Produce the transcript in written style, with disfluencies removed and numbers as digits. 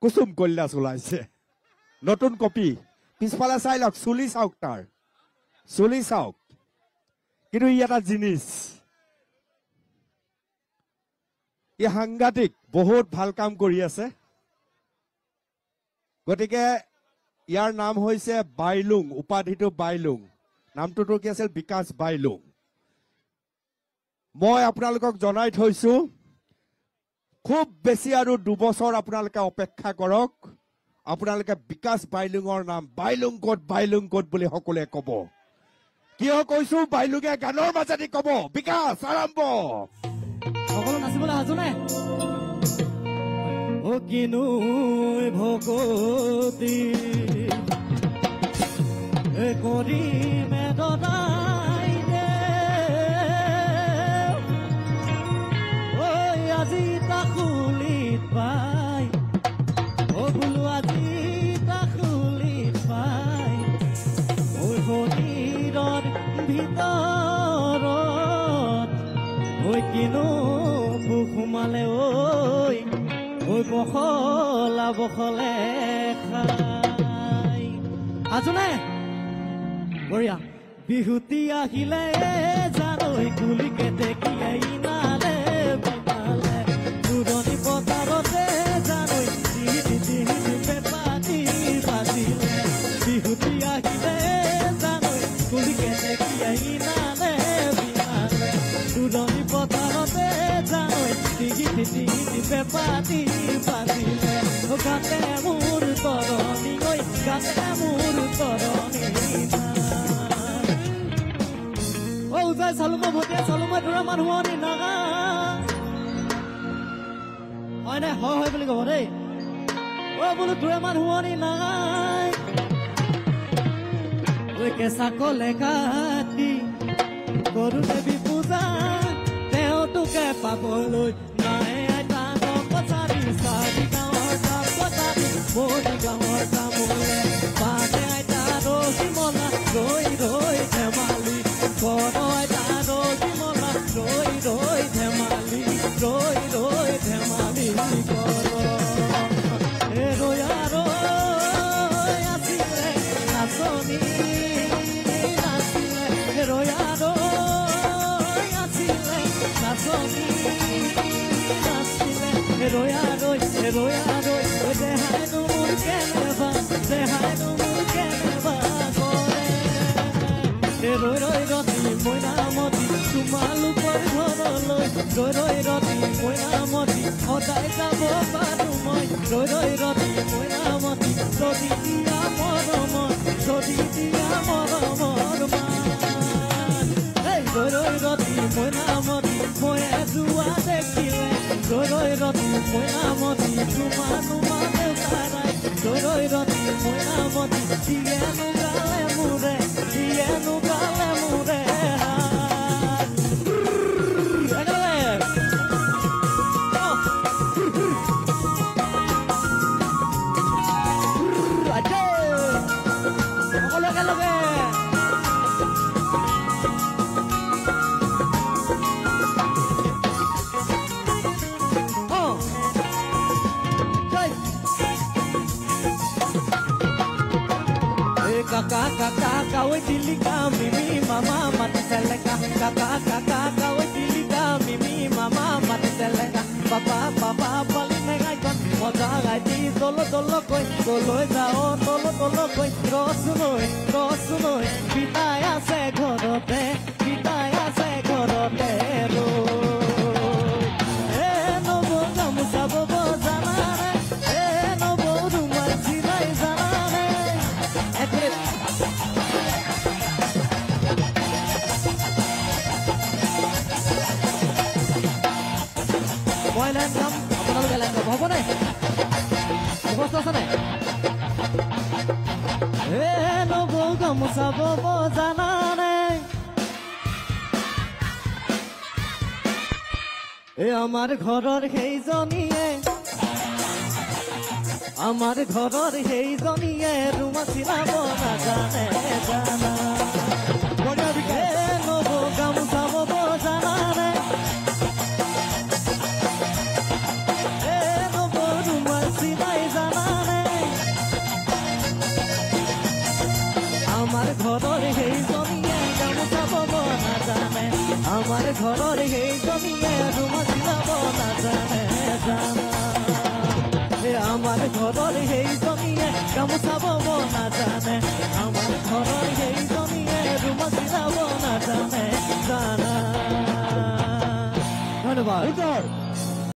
কুসুম কৈলাস ওলাইছে নতুন কপি পিছফালে চাই লওক চুলি চাওক তাৰ চুলি চাওক কিন্তু ই এটা জিনিস ই সাংঘাতিক বহুত ভাল কাম কৰি আছে গতিকে ইয়াৰ নাম হৈছে বাইলুং উপাধিটো বাইলুং নামটোতো কি আছিল বিকাশ বাইলুং মই আপোনালোকক জনাই থৈছো খুব বেছি আৰু 2 বছৰ আপোনালোকে অপেক্ষা কৰক আপোনালোকে বিকাশ বাইলুঙৰ নাম বাইলুং কোট বুলি সকলোৱে ক'ব কিয় কৈছো বাইলুঙে গানৰ মাজেদি ক'ব বিকাশ আৰম্ভ সকলো নাচিবলৈ সাজু নে ও কিনো ভকতি এ কৰি মেদনাই দে ঐ আজি তাকুলিত পাই ও বোলো আজি তাকুলিত পাই ঐ শৰীৰৰ ভিতৰত ঐ কিনো ভোক সোমালে ঐ বখলে খাই আছো নে বঢ়িয়া বিহুতি আহিলে জানৈ কুলি কেতেকিয়াই নালে বিনালে পুৰণি পথাৰতে জানৈ দিহি পেপাতি বাজিলে বিহুতি আহিলে জানৈ কুলি কেতেকিয়াই নালে বিনালে পুৰণি পথাৰতে জানৈ দিহি পেপাতি বাজিলে গাতে মোৰ তৰণি গৈ গাতে মোৰ তৰণি উজাই চালো মই ভটিয়া চালো মই দূৰৰ মানুহৰ নাগা হয় নাই হয় বুলি ক'ব দেই বোলো দূৰৰ মানুহৰ নাই কেঁচা কলে কাটি গৰু দেৱী পূজা তেওঁ তোকে পাবলৈ নাই আইতা কচাৰি চাৰি গাঁৱৰ কাম কচাৰি মৰি গাঁৱৰ কামলে পানে আইতা ৰহি মলা ৰৈ ৰৈ ধেমালি ঘৰ আইতা ৰহি মলা ৰৈ ৰৈ ধেমালি ঘৰ ৰৈ আছিলে নাচনী নাছিলে ৰৈ আছিলে নাচনী নাছিলে ৰৈ দেহাই মোৰ কেনেবা কৰে ৰৈ ৰতি মইনামতি তোমালোকৰ ঘৰলৈ ৰৈ ৰতি মইনামতি সদায় যাব পাৰো মই ৰৈ ৰতি মইনামতি যদি দিয়া মৰমৰ ৰৈ ৰতি মইনামতি মই যোৱা দেখিলে ৰৈ ৰতি মইনামতি তোমাৰ দেউতাৰাই ৰৈ ৰতি মইনামতি দিয়েনো গালে মোৰে Kakak oi dilika mimi mama mati seleka kakak oi dilika mimi mama mati seleka papa palingai kon moja gaiti tolo koi koloi jao tolo koi rosunoi bitaya se ghorote ro no boga musabo bojana re no bodu marchi nai jana re Moilan kam আপোনালোকে line গাব হ'ব নাই অৱস্থা আছে নাই নবৌ গামোচা বব জানা নাই আমাৰ ঘৰৰ সেইজনীয়ে ৰুমা চিলাব নাজানে জানা নবৌ গামোচা বব জানা নাই চিনাই জানা আমাৰ ঘৰৰ সেইজনীয়ে ৰুমাল চিলাব নাজানে জানা আমাৰ ঘৰৰ সেইজনীয়ে গামোচা বব নাজানে আমাৰ ঘৰৰ সেইজনীয়ে ৰুমাল চিলাব নাজানে জানা ধন্যবাদ